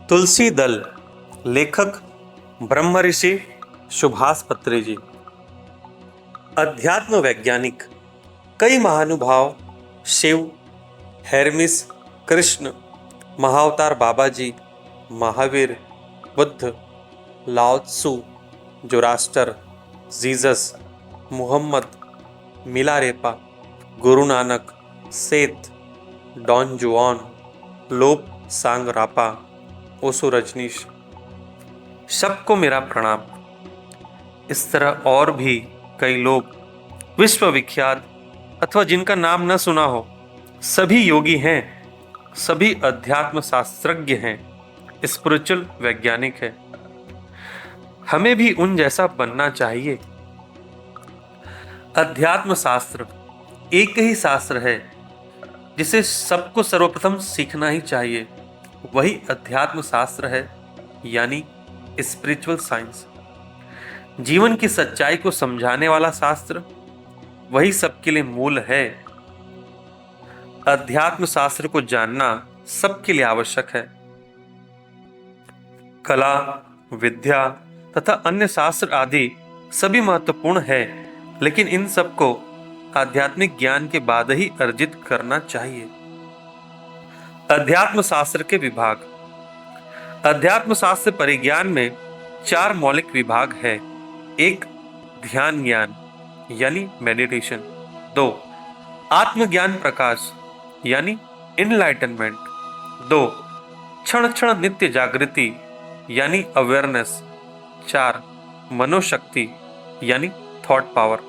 तुलसी दल, लेखक ब्रह्म ऋषि सुभाष पत्री जी। अध्यात्म वैज्ञानिक कई महानुभाव शिव, हेरमिस, कृष्ण, महाअवतार बाबा जी, महावीर, बुद्ध, लाओ Tzu, Zoroaster, Jesus, Muhammad, Milarepa, Guru Nanak, सेठ, डॉन जुआन, लोप सांगरापा, ओशो रजनीश, सबको मेरा प्रणाम। इस तरह और भी कई लोग विश्व विख्यात अथवा जिनका नाम न सुना हो, सभी योगी हैं, सभी अध्यात्म शास्त्रज्ञ हैं, स्पिरिचुअल वैज्ञानिक हैं। हमें भी उन जैसा बनना चाहिए। अध्यात्म शास्त्र एक ही शास्त्र है जिसे सबको सर्वप्रथम सीखना ही चाहिए। वही अध्यात्म शास्त्र है, यानी स्पिरिचुअल साइंस। जीवन की सच्चाई को समझाने वाला शास्त्र वही सबके लिए मूल है। अध्यात्म शास्त्र को जानना सबके लिए आवश्यक है। कला, विद्या तथा अन्य शास्त्र आदि सभी महत्वपूर्ण है, लेकिन इन सबको आध्यात्मिक ज्ञान के बाद ही अर्जित करना चाहिए। अध्यात्म शास्त्र के विभाग। अध्यात्म शास्त्र परिज्ञान में 4 मौलिक विभाग है। 1. ध्यान ज्ञान यानी मेडिटेशन। 2. आत्मज्ञान प्रकाश यानी इनलाइटनमेंट। 2. क्षण क्षण नित्य जागृति यानी अवेयरनेस। 4. मनोशक्ति यानी थॉट पावर।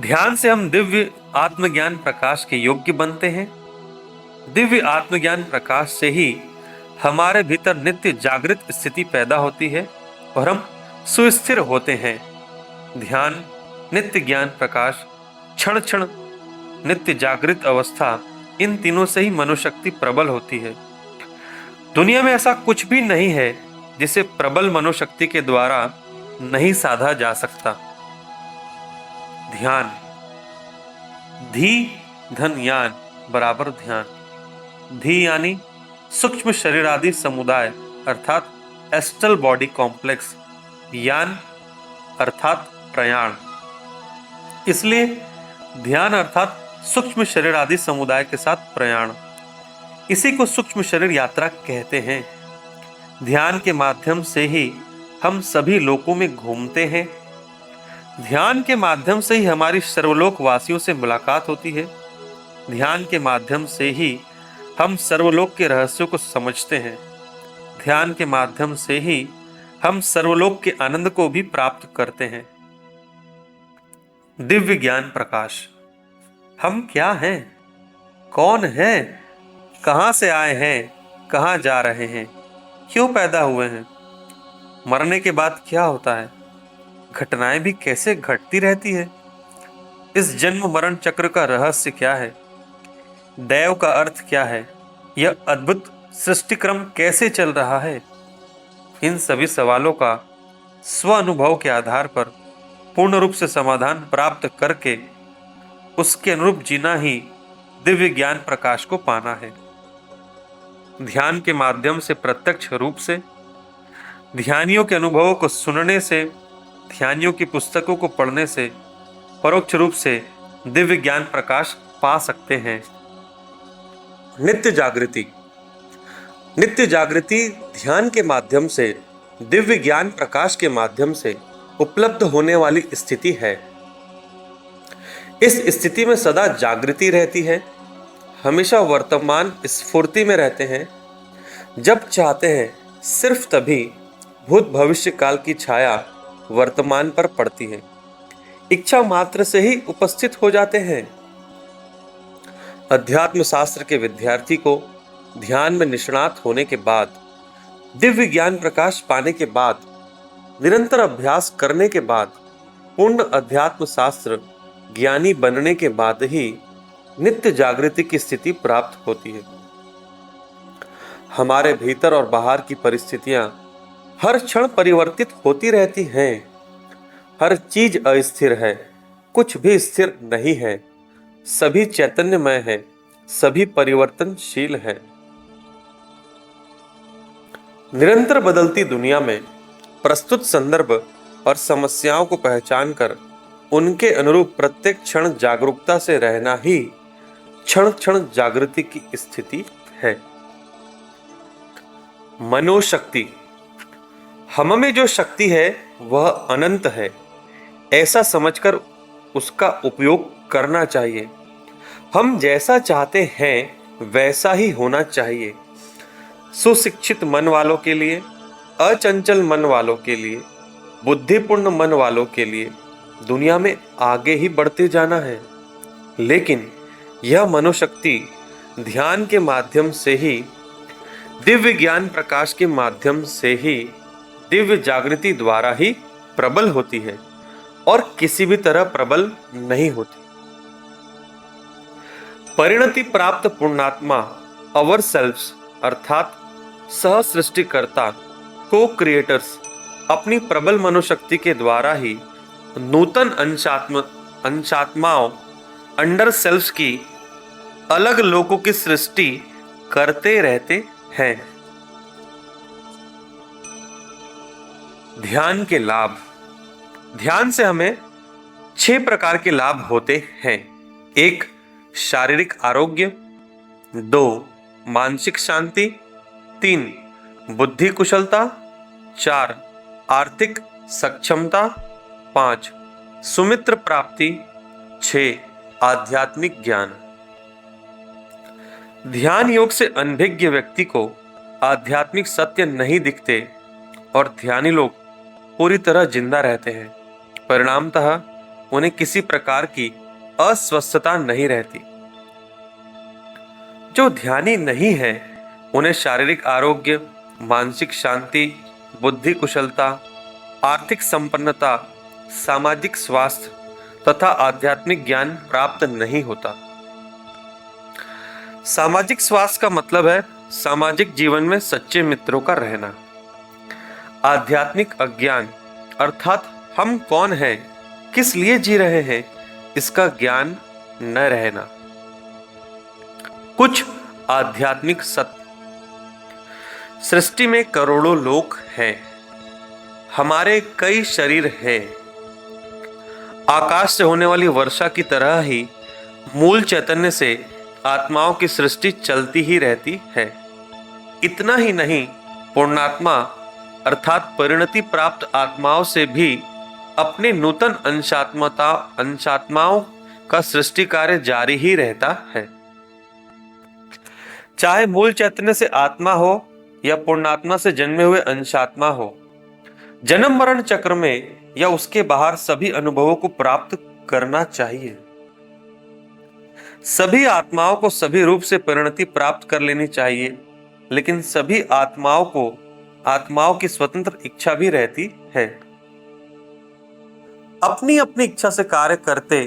ध्यान से हम दिव्य आत्मज्ञान प्रकाश के योग्य बनते हैं। दिव्य आत्मज्ञान प्रकाश से ही हमारे भीतर नित्य जागृत स्थिति पैदा होती है और हम सुस्थिर होते हैं। ध्यान, नित्य ज्ञान प्रकाश, क्षण क्षण नित्य जागृत अवस्था, इन तीनों से ही मनोशक्ति प्रबल होती है। दुनिया में ऐसा कुछ भी नहीं है जिसे प्रबल मनोशक्ति के द्वारा नहीं साधा जा सकता। ध्यान, धी धन यान बराबर ध्यान। धी यानी सूक्ष्म शरीर आदि समुदाय अर्थात एस्ट्रल बॉडी कॉम्प्लेक्स। यान अर्थात प्रयाण। इसलिए ध्यान अर्थात सूक्ष्म शरीर आदि समुदाय के साथ प्रयाण, इसी को सूक्ष्म शरीर यात्रा कहते हैं। ध्यान के माध्यम से ही हम सभी लोकों में घूमते हैं। ध्यान के माध्यम से ही हमारी सर्वलोक वासियों से मुलाकात होती है। ध्यान के माध्यम से ही हम सर्वलोक के रहस्यों को समझते हैं। ध्यान के माध्यम से ही हम सर्वलोक के आनंद को भी प्राप्त करते हैं। दिव्य ज्ञान प्रकाश। हम क्या हैं, कौन हैं, कहां से आए हैं, कहां जा रहे हैं, क्यों पैदा हुए हैं, मरने के बाद क्या होता है, घटनाएं भी कैसे घटती रहती है, इस जन्म मरण चक्र का रहस्य क्या है, दैव का अर्थ क्या है, यह अद्भुत सृष्टि क्रम कैसे चल रहा है। इन सभी सवालों का स्व अनुभव के आधार पर पूर्ण रूप से समाधान प्राप्त करके उसके अनुरूप जीना ही दिव्य ज्ञान प्रकाश को पाना है। ध्यान के माध्यम से प्रत्यक्ष रूप से, ध्यानियों के अनुभवों को सुनने से, ध्यानियों की पुस्तकों को पढ़ने से परोक्ष रूप से दिव्य ज्ञान प्रकाश पा सकते हैं। नित्य जागृति। नित्य जागृति ध्यान के माध्यम से, दिव्य ज्ञान प्रकाश के माध्यम से उपलब्ध होने वाली स्थिति है। इस स्थिति में सदा जागृति रहती है, हमेशा वर्तमान स्फूर्ति में रहते हैं। जब चाहते हैं सिर्फ तभी भूत भविष्य काल की छाया वर्तमान पर पड़ती है, इच्छा मात्र से ही उपस्थित हो जाते हैं। अध्यात्म शास्त्र के विद्यार्थी को ध्यान में निष्णात होने के बाद, दिव्य ज्ञान प्रकाश पाने के बाद, निरंतर अभ्यास करने के बाद, पूर्ण अध्यात्म शास्त्र ज्ञानी बनने के बाद ही नित्य जागृति की स्थिति प्राप्त होती है। हमारे भीतर और बाहर की परिस्थितियां हर क्षण परिवर्तित होती रहती हैं। हर चीज अस्थिर है, कुछ भी स्थिर नहीं है। सभी चैतन्यमय है, सभी परिवर्तनशील है। निरंतर बदलती दुनिया में प्रस्तुत संदर्भ और समस्याओं को पहचान कर उनके अनुरूप प्रत्येक क्षण जागरूकता से रहना ही क्षण क्षण जागृति की स्थिति है। मनोशक्ति। हम में जो शक्ति है वह अनंत है, ऐसा समझकर उसका उपयोग करना चाहिए। हम जैसा चाहते हैं वैसा ही होना चाहिए। सुशिक्षित मन वालों के लिए, अचंचल मन वालों के लिए, बुद्धिपूर्ण मन वालों के लिए दुनिया में आगे ही बढ़ते जाना है। लेकिन यह मनोशक्ति ध्यान के माध्यम से ही, दिव्य ज्ञान प्रकाश के माध्यम से ही, दिव्य जागृति द्वारा ही प्रबल होती है और किसी भी तरह प्रबल नहीं होती। परिणति प्राप्त पुण्यात्मा अवर सेल्फ्स अर्थात सह सृष्टिकर्ता, को क्रिएटर्स अपनी प्रबल मनोशक्ति के द्वारा ही नूतन अंशात्माओं अंडर सेल्फ्स की अलग लोकों की सृष्टि करते रहते हैं। ध्यान के लाभ। ध्यान से हमें 6 प्रकार के लाभ होते हैं। 1. शारीरिक आरोग्य, 2. मानसिक शांति, 3. बुद्धि कुशलता, 4. आर्थिक सक्षमता, 5. सुमित्र प्राप्ति, 6. आध्यात्मिक ज्ञान। ध्यान योग से अनभिज्ञ व्यक्ति को आध्यात्मिक सत्य नहीं दिखते और ध्यानी लोग पूरी तरह जिंदा रहते हैं। परिणामतः उन्हें किसी प्रकार की अस्वस्थता नहीं रहती। जो ध्यानी नहीं है उन्हें शारीरिक आरोग्य, मानसिक शांति, बुद्धि कुशलता, आर्थिक संपन्नता, सामाजिक स्वास्थ्य तथा आध्यात्मिक ज्ञान प्राप्त नहीं होता। सामाजिक स्वास्थ्य का मतलब है सामाजिक जीवन में सच्चे मित्रों का रहना। आध्यात्मिक अज्ञान अर्थात हम कौन हैं, किस लिए जी रहे हैं, इसका ज्ञान न रहना। कुछ आध्यात्मिक सत्य। सृष्टि में करोड़ों लोक हैं, हमारे कई शरीर हैं। आकाश से होने वाली वर्षा की तरह ही मूल चैतन्य से आत्माओं की सृष्टि चलती ही रहती है। इतना ही नहीं, पूर्णात्मा अर्थात परिणति प्राप्त आत्माओं से भी अपने नूतन अंशात्माओं का सृष्टि कार्य जारी ही रहता है। चाहे मूल चैतन्य से आत्मा हो या पूर्णात्मा से जन्मे हुए अंशात्मा हो, जन्म मरण चक्र में या उसके बाहर सभी अनुभवों को प्राप्त करना चाहिए। सभी आत्माओं को सभी रूप से परिणति प्राप्त कर लेनी चाहिए, लेकिन सभी आत्माओं को आत्माओं की स्वतंत्र इच्छा भी रहती है। अपनी अपनी इच्छा से कार्य करते,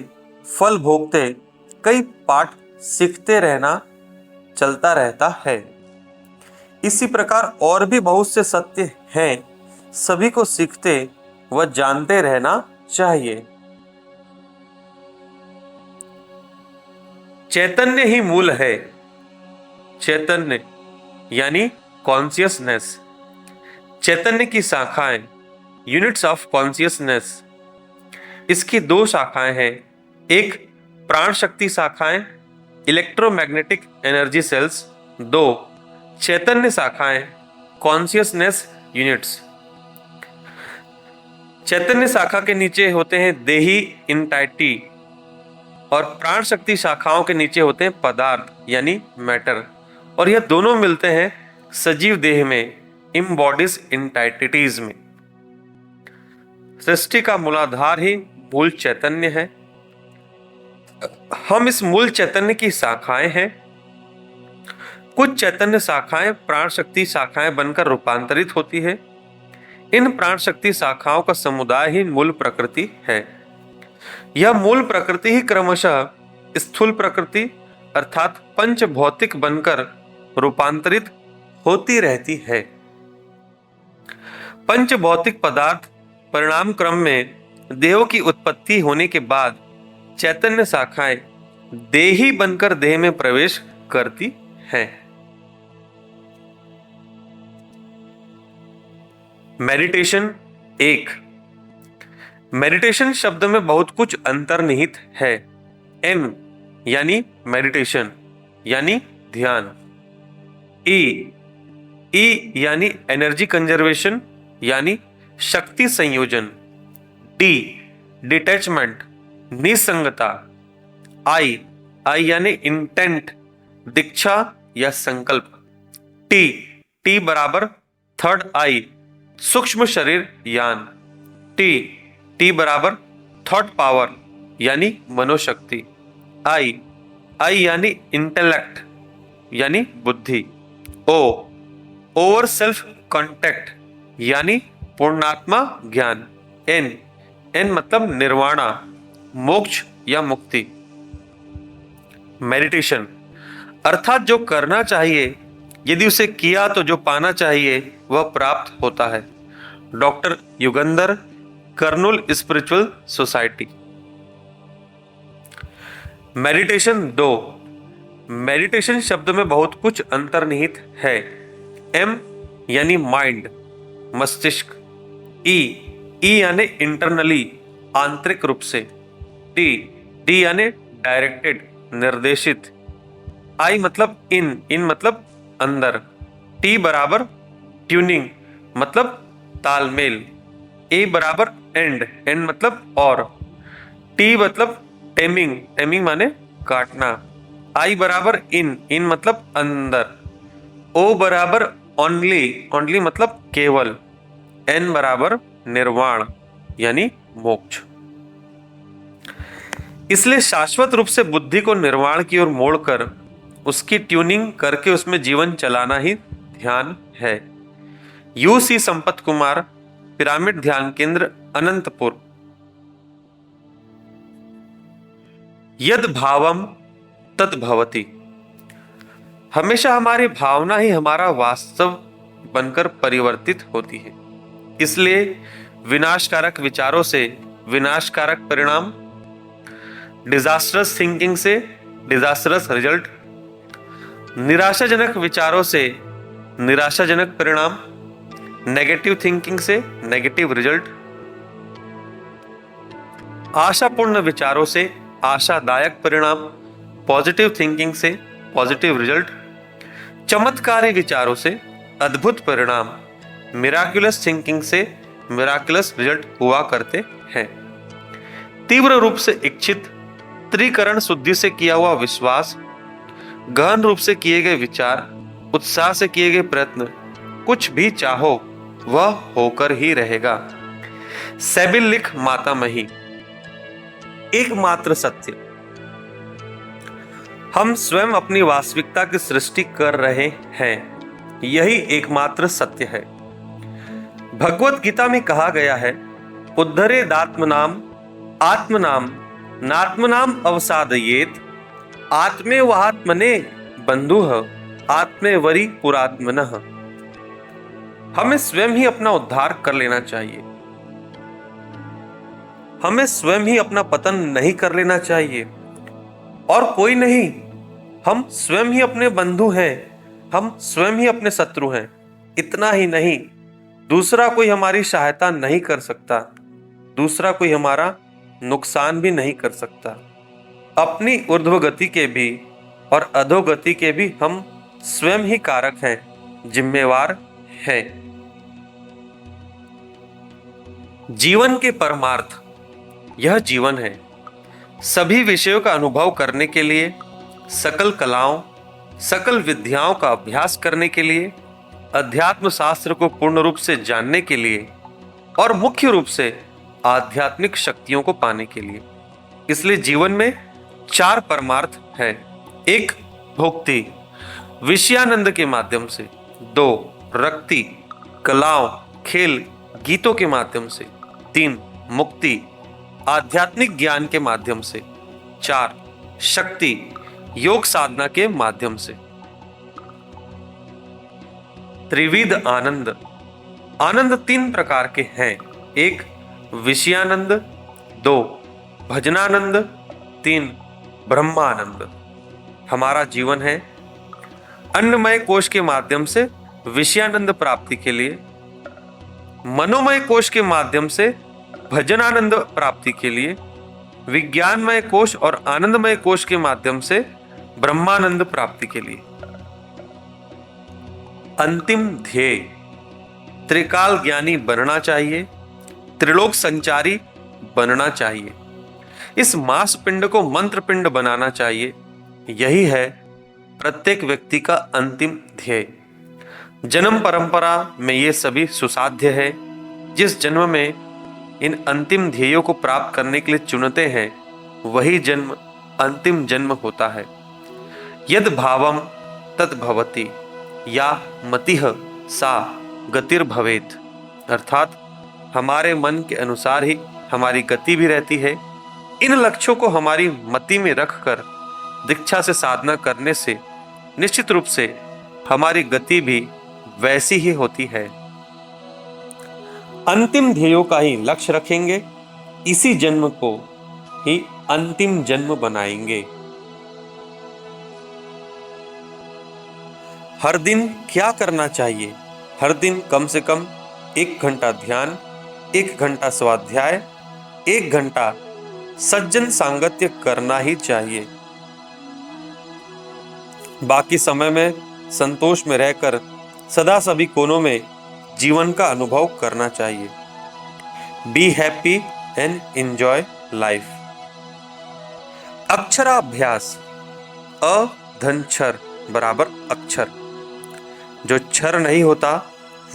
फल भोगते, कई पाठ सीखते रहना चलता रहता है। इसी प्रकार और भी बहुत से सत्य हैं, सभी को सीखते व जानते रहना चाहिए। चैतन्य ही मूल है। चैतन्य यानी कॉन्शियसनेस। चैतन्य की शाखाएं यूनिट्स ऑफ कॉन्शियसनेस। इसकी 2 शाखाएं हैं। एक प्राण शक्ति शाखाएं इलेक्ट्रोमैग्नेटिक एनर्जी सेल्स, 2 चैतन्य शाखाएं कॉन्शियसनेस यूनिट्स। चैतन्य शाखा के नीचे होते हैं देही इंटाइटी और प्राण शक्ति शाखाओं के नीचे होते हैं पदार्थ यानी मैटर, और यह दोनों मिलते हैं सजीव देह में इम्बॉडीज इंटाइटिटीज में। सृष्टि का मूलाधार ही मूल चैतन्य है। हम इस मूल चैतन्य की शाखाएं हैं। कुछ चैतन्य शाखाएं प्राण शक्ति शाखाएं बनकर रूपांतरित होती है। इन प्राण शक्ति शाखाओं का समुदाय ही मूल प्रकृति है। यह मूल प्रकृति ही क्रमशः स्थूल प्रकृति अर्थात पंच भौतिक बनकर रूपांतरित होती रहती है। पंच भौतिक पदार्थ परिणाम क्रम में देहों की उत्पत्ति होने के बाद चैतन्य शाखाएं देही बनकर देह में प्रवेश करती हैं। मेडिटेशन एक। मेडिटेशन शब्द में बहुत कुछ अंतर्निहित है। एम यानी मेडिटेशन यानी ध्यान। ई यानी एनर्जी कंजर्वेशन यानी शक्ति संयोजन। D detachment निसंगता। आई यानी इंटेंट दीक्षा या संकल्प। टी बराबर थर्ड आई सूक्ष्म शरीर यान। टी बराबर थॉट पावर यानी मनोशक्ति। आई यानी इंटेलेक्ट यानी बुद्धि। ओवर सेल्फ कांटेक्ट यानी पूर्णात्मा ज्ञान। एन मतलब निर्वाणा मोक्ष या मुक्ति। मेडिटेशन अर्थात जो करना चाहिए, यदि उसे किया तो जो पाना चाहिए वह प्राप्त होता है। Doctor Yugandhar, Kurnool spiritual society. Meditation दो। मेडिटेशन शब्द में बहुत कुछ अंतर्निहित है। एम यानी माइंड मस्तिष्क। ई यानी इंटरनली आंतरिक रूप से। डी यानी डायरेक्टेड निर्देशित। आई मतलब इन मतलब अंदर। टी बराबर ट्यूनिंग मतलब तालमेल। ए बराबर एंड मतलब और। टी मतलब टेमिंग माने काटना। आई बराबर इन मतलब अंदर। ओ बराबर ओनली मतलब केवल। एन बराबर निर्वाण यानी मोक्ष। इसलिए शाश्वत रूप से बुद्धि को निर्वाण की ओर मोड़कर उसकी ट्यूनिंग करके उसमें जीवन चलाना ही ध्यान है। यूसी संपत कुमार, पिरामिड ध्यान केंद्र, अनंतपुर। यद भावम तद भवति। हमेशा हमारी भावना ही हमारा वास्तव बनकर परिवर्तित होती है। इसलिए विनाशकारक विचारों से विनाशकारक परिणाम, डिजास्टरस थिंकिंग से डिजास्टरस रिजल्ट, निराशाजनक विचारों से निराशाजनक परिणाम, नेगेटिव थिंकिंग से नेगेटिव रिजल्ट, आशापूर्ण विचारों से आशादायक परिणाम, पॉजिटिव थिंकिंग से पॉजिटिव रिजल्ट, चमत्कारी विचारों से अद्भुत परिणाम, मिराकुलस थिंकिंग से मिराकुलस रिजल्ट हुआ करते हैं। तीव्र रूप से इच्छित, त्रिकरण शुद्धि से किया हुआ विश्वास, गहन रूप से किए गए विचार, उत्साह से किए गए प्रयत्न, कुछ भी चाहो वह होकर ही रहेगा। सेबिल लिख मातामही। एकमात्र सत्य। हम स्वयं अपनी वास्तविकता की सृष्टि कर रहे हैं, यही एकमात्र सत्य है। भगवत गीता में कहा गया है, उद्धरेदात्मनाम आत्मनाम नात्मनाम अवसादयेत आत्मे वहात्मने बंधुः आत्मेवरी पुरात्मनः। हमें स्वयं ही अपना उद्धार कर लेना चाहिए। हमें स्वयं ही अपना पतन नहीं कर लेना चाहिए और कोई नहीं। हम स्वयं ही अपने बंधु हैं, हम स्वयं ही अपने शत्रु हैं। इतना ही नहीं, दूसरा कोई हमारी सहायता नहीं कर सकता, दूसरा कोई हमारा नुकसान भी नहीं कर सकता। अपनी ऊर्ध्व गति के भी और अधोगति के भी हम स्वयं ही कारक हैं, जिम्मेवार हैं। जीवन के परमार्थ। यह जीवन है। सभी विषयों का अनुभव करने के लिए, सकल कलाओं सकल विद्याओं का अभ्यास करने के लिए, अध्यात्म शास्त्र को पूर्ण रूप से जानने के लिए और मुख्य रूप से आध्यात्मिक शक्तियों को पाने के लिए। इसलिए जीवन में 4 परमार्थ है। 1 भोक्ति विषयानंद के माध्यम से। 2 रक्ति कलाओं खेल गीतों के माध्यम से। 3 मुक्ति आध्यात्मिक ज्ञान के माध्यम से। 4 शक्ति योग साधना के माध्यम से। त्रिविध आनंद। आनंद 3 प्रकार के हैं। 1 विषयानंद, 2 भजनानंद, 3 ब्रह्मानंद। हमारा जीवन है अन्नमय कोश के माध्यम से विषयानंद प्राप्ति के लिए, मनोमय कोश के माध्यम से भजनानंद प्राप्ति के लिए, विज्ञानमय कोश और आनंदमय कोश के माध्यम से ब्रह्मानंद प्राप्ति के लिए। अंतिम ध्येय त्रिकाल ज्ञानी बनना चाहिए, त्रिलोक संचारी बनना चाहिए, इस मांस पिंड को मंत्र पिंड बनाना चाहिए। यही है प्रत्येक व्यक्ति का अंतिम ध्येय। जन्म परंपरा में ये सभी सुसाध्य है। जिस जन्म में इन अंतिम ध्येयों को प्राप्त करने के लिए चुनते हैं, वही जन्म अंतिम जन्म होता है। यद भावम तद भवति या मतिः सा गतिर्भवेत्, अर्थात हमारे मन के अनुसार ही हमारी गति भी रहती है। इन लक्ष्यों को हमारी मति में रखकर दीक्षा से साधना करने से निश्चित रूप से हमारी गति भी वैसी ही होती है। अंतिम ध्येयों का ही लक्ष्य रखेंगे, इसी जन्म को ही अंतिम जन्म बनाएंगे। हर दिन क्या करना चाहिए? हर दिन कम से कम 1 घंटा ध्यान, 1 घंटा स्वाध्याय, 1 घंटा सज्जन सांगत्य करना ही चाहिए। बाकी समय में संतोष में रहकर सदा सभी कोनों में जीवन का अनुभव करना चाहिए। Be happy and enjoy life. अक्षराभ्यास, अ धन क्षर बराबर अक्षर। जो क्षर नहीं होता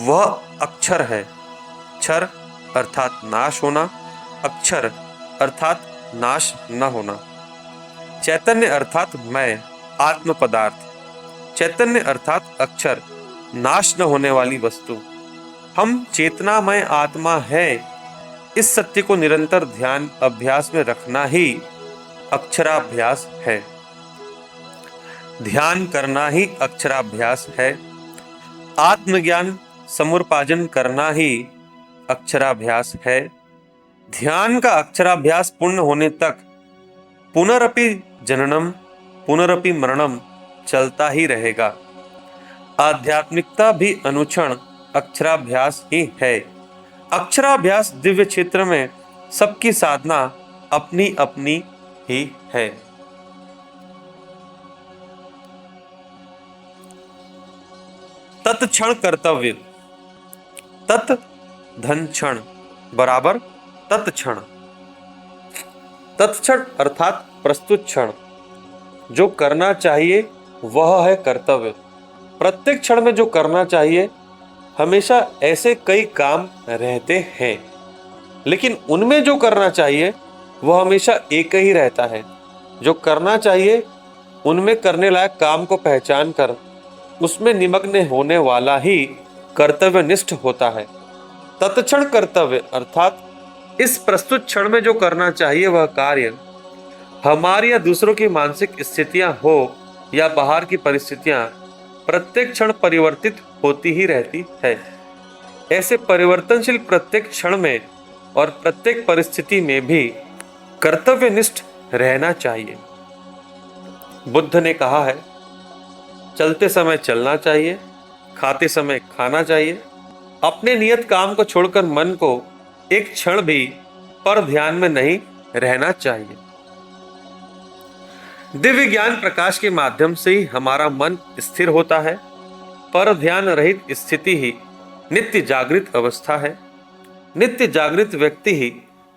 वह अक्षर है। क्षर अर्थात नाश होना, अक्षर अर्थात नाश न होना। चैतन्य अर्थात मैं, आत्म पदार्थ। चैतन्य अर्थात अक्षर, नाश न होने वाली वस्तु। हम चेतनामय आत्मा है, इस सत्य को निरंतर ध्यान अभ्यास में रखना ही अक्षराभ्यास है। ध्यान करना ही अक्षराभ्यास है। आत्मज्ञान समुपार्जन करना ही अक्षराभ्यास है। ध्यान का अक्षराभ्यास पूर्ण होने तक पुनरपि जननम पुनरपि मरणम चलता ही रहेगा। आध्यात्मिकता भी अनुक्षण अक्षराभ्यास ही है। अक्षराभ्यास दिव्य क्षेत्र में सबकी साधना अपनी अपनी ही है। तत्क्षण कर्तव्य। तत् धन क्षण बराबर तत्क्षण। तत्क्षण अर्थात प्रस्तुत क्षण। जो करना चाहिए वह है कर्तव्य। प्रत्येक क्षण में जो करना चाहिए, हमेशा ऐसे कई काम रहते हैं, लेकिन उनमें जो करना चाहिए वह हमेशा एक ही रहता है। जो करना चाहिए उनमें करने लायक काम को पहचान कर उसमें निमग्न होने वाला ही कर्तव्यनिष्ठ होता है। तत्क्षण कर्तव्य अर्थात इस प्रस्तुत क्षण में जो करना चाहिए वह कार्य हमारी या दूसरों की मानसिक स्थितियां हो या बाहर की परिस्थितियां प्रत्येक क्षण परिवर्तित होती ही रहती है। ऐसे परिवर्तनशील प्रत्येक क्षण में और प्रत्येक परिस्थिति में भी कर्तव्यनिष्ठ रहना चाहिए। बुद्ध ने कहा है, चलते समय चलना चाहिए, खाते समय खाना चाहिए। अपने नियत काम को छोड़कर मन को एक क्षण भी पर ध्यान में नहीं रहना चाहिए। दिव्य ज्ञान प्रकाश के माध्यम से ही हमारा मन स्थिर होता है। पर ध्यान रहित स्थिति ही नित्य जागृत अवस्था है। नित्य जागृत व्यक्ति ही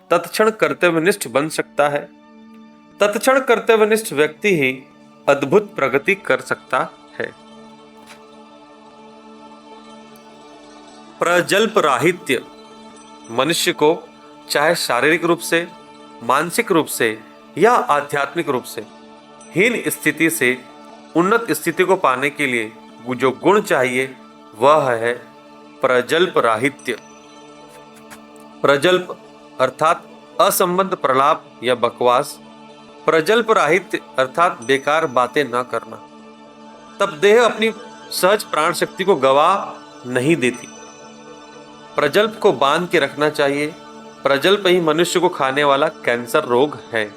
तत्क्षण कर्तव्यनिष्ठ बन सकता है। तत्क्षण कर्तव्यनिष्ठ व्यक्ति ही अद्भुत प्रगति कर सकता है। प्रजल्प राहित्य। मनुष्य को चाहे शारीरिक रूप से, मानसिक रूप से या आध्यात्मिक रूप से हीन स्थिति से उन्नत स्थिति को पाने के लिए जो गुण चाहिए वह है प्रजल्प राहित्य। प्रजल्प अर्थात असंबद्ध प्रलाप या बकवास। प्रजल्प राहित्य अर्थात बेकार बातें न करना। तब देह अपनी सहज प्राण शक्ति को गवा नहीं देती। प्रजल्प को बांध के रखना चाहिए। प्रजल्प ही मनुष्य को खाने वाला कैंसर रोग है।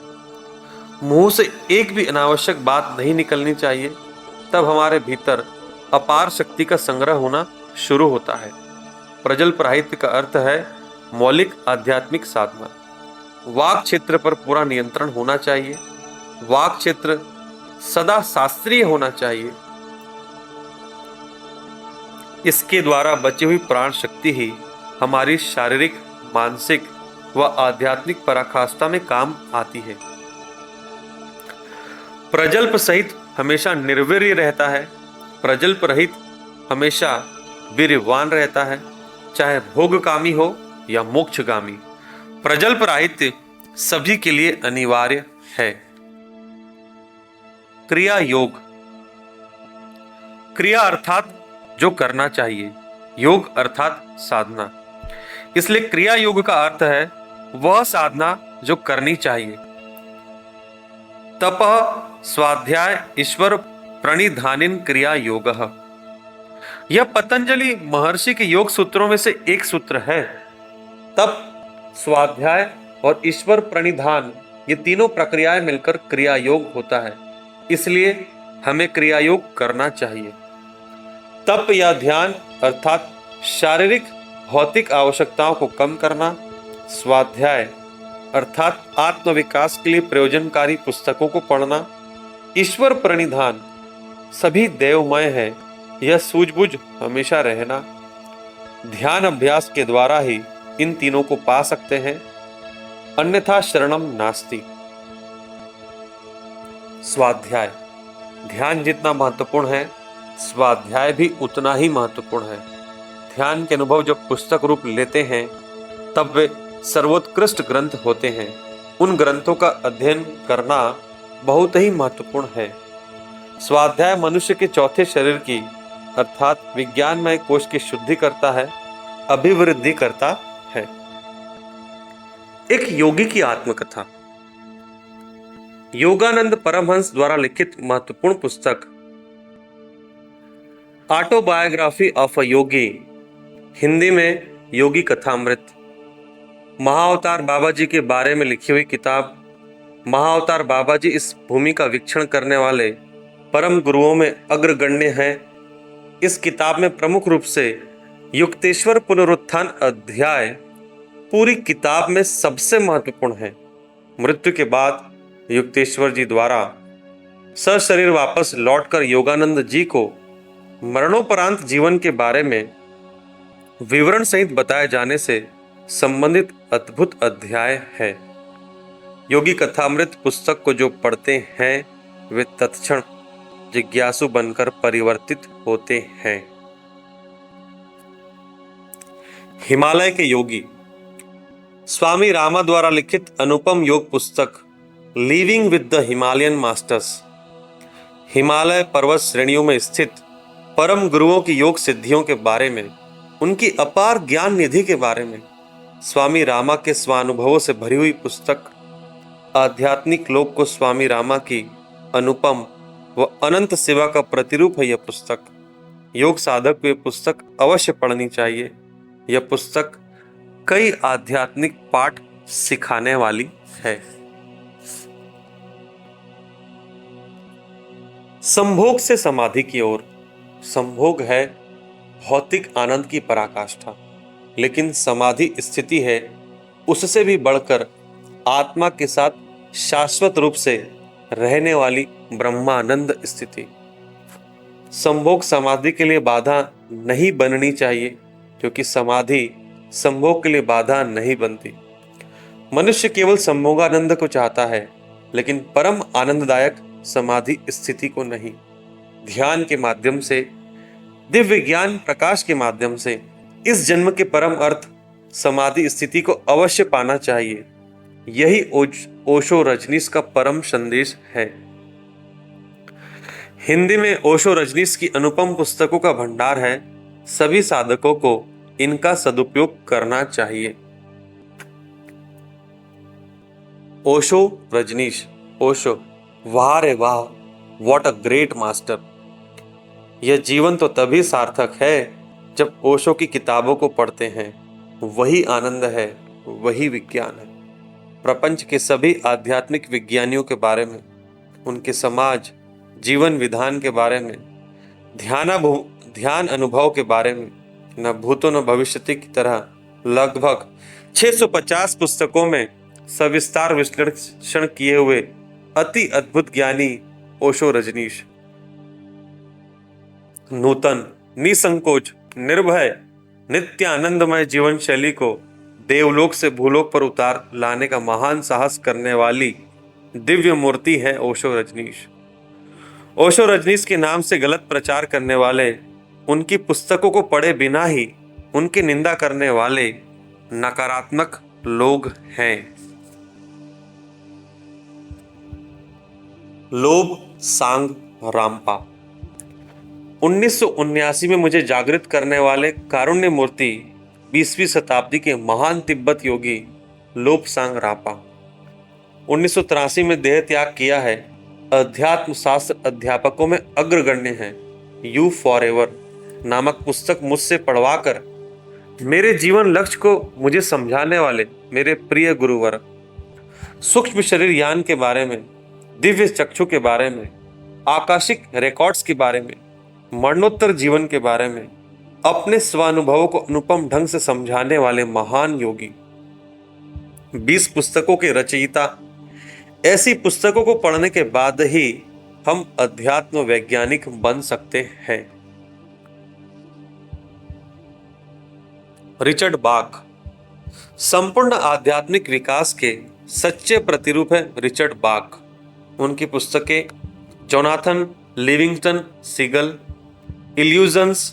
मुंह से एक भी अनावश्यक बात नहीं निकलनी चाहिए। तब हमारे भीतर अपार शक्ति का संग्रह होना शुरू होता है। प्रजल्पराहित्य का अर्थ है मौलिक आध्यात्मिक साधना। वाक क्षेत्र पर पूरा नियंत्रण होना चाहिए। वाक क्षेत्र सदा शास्त्रीय होना चाहिए। इसके द्वारा बची हुई प्राण शक्ति ही हमारी शारीरिक, मानसिक व आध्यात्मिक पराकाष्ठा में काम आती है। प्रजल्प सहित हमेशा निर्वीर्य रहता है। प्रजल्प रहित हमेशा वीर्यवान रहता है, चाहे भोगकामी हो या मोक्षगामी। प्रजल्प राहित्य सभी के लिए अनिवार्य है। क्रिया योग। क्रिया अर्थात जो करना चाहिए, योग अर्थात साधना। इसलिए क्रिया योग का अर्थ है वह साधना जो करनी चाहिए। तपः स्वाध्याय ईश्वर प्रणिधानिन क्रिया योगः। यह पतंजलि महर्षि के योग सूत्रों में से एक सूत्र है। तप, स्वाध्याय और ईश्वर प्रणिधान, ये तीनों प्रक्रियाएं मिलकर क्रिया योग होता है। इसलिए हमें क्रिया योग करना चाहिए। तप या ध्यान अर्थात शारीरिक भौतिक आवश्यकताओं को कम करना। स्वाध्याय अर्थात आत्मविकास के लिए प्रयोजनकारी पुस्तकों को पढ़ना। ईश्वर प्रणिधान, सभी देवमय है, यह सूझबूझ हमेशा रहना। ध्यान अभ्यास के द्वारा ही इन तीनों को पा सकते हैं, अन्यथा शरणम नास्ति। स्वाध्याय। ध्यान जितना महत्वपूर्ण है, स्वाध्याय भी उतना ही महत्वपूर्ण है। ध्यान के अनुभव जब पुस्तक रूप लेते हैं तब वे सर्वोत्कृष्ट ग्रंथ होते हैं। उन ग्रंथों का अध्ययन करना बहुत ही महत्वपूर्ण है। स्वाध्याय मनुष्य के चौथे शरीर की अर्थात विज्ञानमय कोश की शुद्धि करता है, अभिवृद्धि करता है। एक योगी की आत्मकथा। योगानंद परमहंस द्वारा लिखित महत्वपूर्ण पुस्तक ऑटोबायोग्राफी ऑफ अ योगी, हिंदी में योगी कथामृत, महाअवतार बाबा जी के बारे में लिखी हुई किताब। महाअवतार बाबा जी इस भूमि का वीक्षण करने वाले परम गुरुओं में अग्रगण्य हैं। इस किताब में प्रमुख रूप से युक्तेश्वर पुनरुत्थान अध्याय पूरी किताब में सबसे महत्वपूर्ण है। मृत्यु के बाद युक्तेश्वर जी द्वारा सशरीर वापस लौटकर योगानंद जी को मरणोपरांत जीवन के बारे में विवरण सहित बताए जाने से संबंधित अद्भुत अध्याय है। योगी कथामृत पुस्तक को जो पढ़ते हैं वे तत्क्षण जिज्ञासु बनकर परिवर्तित होते हैं। हिमालय के योगी। स्वामी रामा द्वारा लिखित अनुपम योग पुस्तक living with the Himalayan masters, Himalaya पर्वत श्रेणियों में स्थित परम गुरुओं की योग सिद्धियों के बारे में, उनकी अपार ज्ञान निधि के बारे में स्वामी रामा के स्वानुभवों से भरी हुई पुस्तक। आध्यात्मिक लोक को स्वामी रामा की अनुपम व अनंत सेवा का प्रतिरूप है यह पुस्तक। योग साधक को यह पुस्तक अवश्य पढ़नी चाहिए। यह पुस्तक कई आध्यात्मिक पाठ सिखाने वाली है। संभोग से समाधि की ओर। संभोग है भौतिक आनंद की पराकाष्ठा, लेकिन समाधि स्थिति है उससे भी बढ़कर आत्मा के साथ शाश्वत रूप से रहने वाली ब्रह्मानंद स्थिति। संभोग समाधि के लिए बाधा नहीं बननी चाहिए, क्योंकि समाधि संभोग के लिए बाधा नहीं बनती। मनुष्य केवल संभोगानंद को चाहता है, लेकिन परम आनंददायक समाधि स्थिति को नहीं। ध्यान के माध्यम से, दिव्य ज्ञान प्रकाश के माध्यम से इस जन्म के परम अर्थ समाधि स्थिति को अवश्य पाना चाहिए। यही ओशो रजनीश का परम संदेश है। हिंदी में ओशो रजनीश की अनुपम पुस्तकों का भंडार है। सभी साधकों को इनका सदुपयोग करना चाहिए। ओशो रजनीश। ओशो, वाह रे वाह, व्हाट अ ग्रेट मास्टर। यह जीवन तो तभी सार्थक है जब ओशो की किताबों को पढ़ते हैं। वही आनंद है, वही विज्ञान है। प्रपंच के सभी आध्यात्मिक विज्ञानियों के बारे में, उनके समाज जीवन विधान के बारे में, ध्यान अनुभव के बारे में न भूतो न भविष्यति की तरह लगभग 650 पुस्तकों में सविस्तार विश्लेषण किए हुए अति अद्भुत ज्ञानी ओशो रजनीश नूतन, निसंकोच, निर्भय, नित्य आनंदमय जीवन शैली को देवलोक से भूलोक पर उतार लाने का महान साहस करने वाली दिव्य मूर्ति है ओशो रजनीश। ओशो रजनीश के नाम से गलत प्रचार करने वाले, उनकी पुस्तकों को पढ़े बिना ही उनकी निंदा करने वाले नकारात्मक लोग हैं। लोभ सांग रामपा। 1979 में मुझे जागृत करने वाले कारुण्य मूर्ति 20वीं शताब्दी के महान तिब्बत योगी लोब्सांग रापा 1983 में देह त्याग किया है। अध्यात्म शास्त्र अध्यापकों में अग्रगण्य हैं। यू फॉर एवर नामक पुस्तक मुझसे पढ़वाकर मेरे जीवन लक्ष्य को मुझे समझाने वाले मेरे प्रिय गुरुवर, सूक्ष्म शरीर यान के बारे में, दिव्य चक्षु के बारे में, आकाशिक रिकॉर्ड्स के बारे में, मरणोत्तर जीवन के बारे में, अपने स्वानुभवों को अनुपम ढंग से समझाने वाले महान योगी, 20 पुस्तकों के रचयिता। ऐसी पुस्तकों को पढ़ने के बाद ही हम अध्यात्म वैज्ञानिक बन सकते हैं। रिचर्ड बाक संपूर्ण आध्यात्मिक विकास के सच्चे प्रतिरूप है रिचर्ड बाक। उनकी पुस्तकें Jonathan Livingston Seagull, illusions,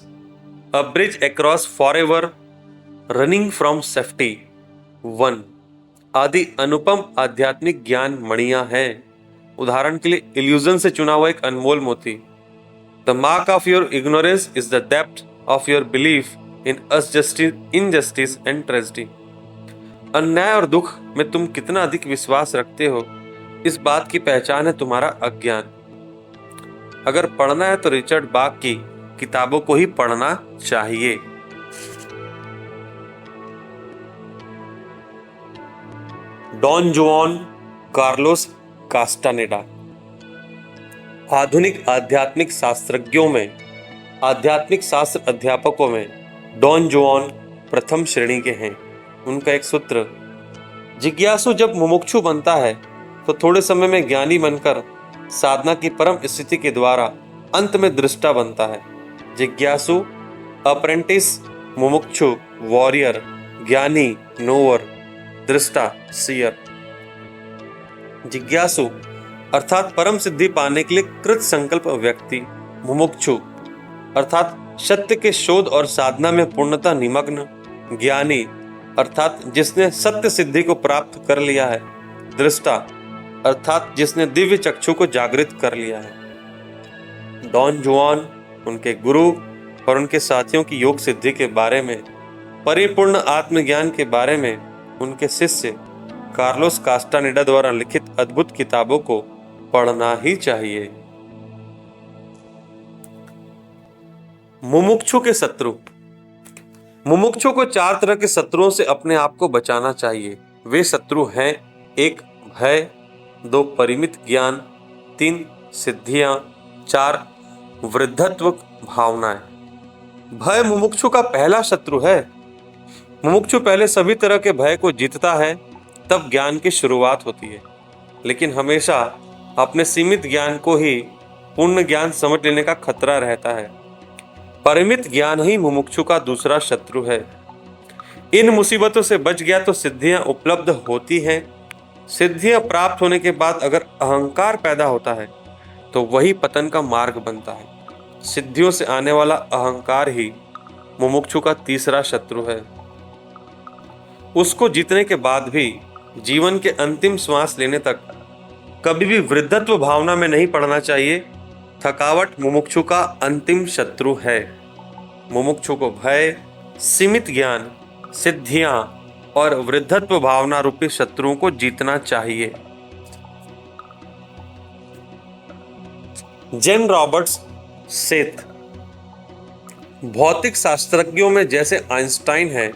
a bridge across forever, running from safety, one आदि अनुपम आध्यात्मिक ज्ञान मणियां हैं। उदाहरण के लिए इल्यूजन से चुना हुआ एक अनमोल मोती, the mark of your ignorance is the depth of your belief in injustice and tragedy. अन्याय और दुख में तुम कितना अधिक विश्वास रखते हो, इस बात की पहचान है तुम्हारा अज्ञान। अगर पढ़ना है तो रिचर्ड बाक की किताबों को ही पढ़ना चाहिए। Don Juan Carlos Castaneda. आधुनिक आध्यात्मिक शास्त्रज्ञों में, आध्यात्मिक शास्त्र अध्यापकों में डॉन जुआन प्रथम श्रेणी के हैं। उनका एक सूत्र, जिज्ञासु जब मुमुक्षु बनता है तो थोड़े समय में ज्ञानी बनकर साधना की परम स्थिति के द्वारा अंत में दृष्टा बनता है। जिज्ञासु, अप्रेंटिस, मुमुक्षु, वॉरियर, ज्ञानी, नोवर, दृष्टा, सीयर। जिज्ञासु अर्थात परम सिद्धि पाने के लिए कृत संकल्प व्यक्ति, मुमुक्षु अर्थात सत्य के शोध और साधना में पूर्णतः निमग्न, ज्ञानी अर्थात जिसने सत्य सिद्धि को प्राप्त कर लिया है, दृष्टा अर्थात जिसने दिव्य चक्षु को जागृत कर लिया है। डॉन जुआन उनके गुरु और उनके साथियों की योग सिद्धि के बारे में, परिपूर्ण आत्मज्ञान के बारे में उनके शिष्य कार्लोस कास्टानेडा द्वारा लिखित अद्भुत किताबों को पढ़ना ही चाहिए। मुमुक्षु के शत्रु। मुमुक्षु को 4 तरह के शत्रुओं से अपने आप को बचाना चाहिए। वे शत्रु हैं: 1 भय, 2 परिमित ज्ञान, 3 सिद्धियां, 4 वृद्धत्व भावनाएं। भय मुमुक्षु का पहला शत्रु है। मुमुक्षु पहले सभी तरह के भय को जीतता है, तब ज्ञान की शुरुआत होती है, लेकिन हमेशा अपने सीमित ज्ञान को ही पूर्ण ज्ञान समझ लेने का खतरा रहता है। परिमित ज्ञान ही मुमुक्षु का दूसरा शत्रु है। इन मुसीबतों से बच गया तो सिद्धियां उपलब्ध होती हैं। सिद्धियां प्राप्त होने के बाद अगर अहंकार पैदा होता है तो वही पतन का मार्ग बनता है। सिद्धियों से आने वाला अहंकार ही मुमुक्षु का तीसरा शत्रु है। उसको जीतने के बाद भी जीवन के अंतिम श्वास लेने तक कभी भी वृद्धत्व भावना में नहीं पड़ना चाहिए। थकावट मुमुक्षु का अंतिम शत्रु है। मुमुक्षु को भय, सीमित ज्ञान, सिद्धियां और वृद्धत्व भावना रूपी शत्रुओं को जीतना चाहिए। जेन रॉबर्ट्स सेथ। भौतिक शास्त्रज्ञों में जैसे आइंस्टाइन है,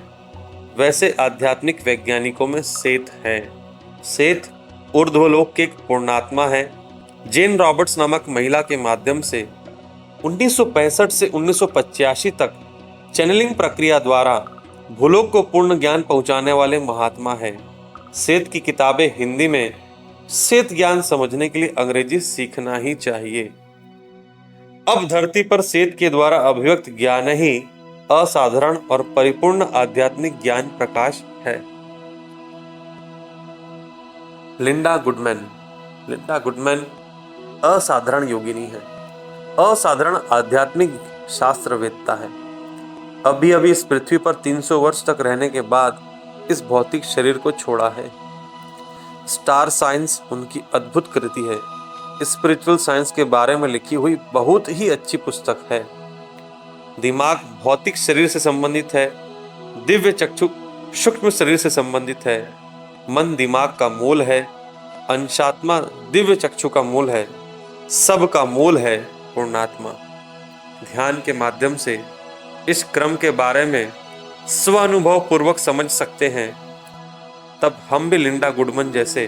वैसे आध्यात्मिक वैज्ञानिकों में सेथ है। सेथ ऊर्ध्वलोक के एक पूर्णात्मा है। जेन रॉबर्ट्स नामक महिला के माध्यम से 1965 से 1985 तक चैनलिंग प्रक्रिया द्वारा भूलोक को पूर्ण ज्ञान पहुंचाने वाले महात्मा है। सेठ की किताबें हिंदी में सेठ ज्ञान समझने के लिए अंग्रेजी सीखना ही चाहिए। अब धरती पर सेठ के द्वारा अभिव्यक्त ज्ञान ही असाधारण और परिपूर्ण आध्यात्मिक ज्ञान प्रकाश है। लिंडा गुडमैन। लिंडा गुडमैन असाधारण योगिनी है, असाधारण आध्यात्मिक शास्त्रवेत्ता है। अभी अभी इस पृथ्वी पर 300 वर्ष तक रहने के बाद इस भौतिक शरीर को छोड़ा है। स्टार साइंस उनकी अद्भुत कृति है। स्पिरिचुअल साइंस के बारे में लिखी हुई बहुत ही अच्छी पुस्तक है। दिमाग भौतिक शरीर से संबंधित है, दिव्य चक्षु सूक्ष्म शरीर से संबंधित है, मन दिमाग का मूल है, अंशात्मा दिव्य चक्षु का मूल है, सब का मूल है पूर्णात्मा। ध्यान के माध्यम से इस क्रम के बारे में स्वानुभव पूर्वक समझ सकते हैं, तब हम भी लिंडा गुडमैन जैसे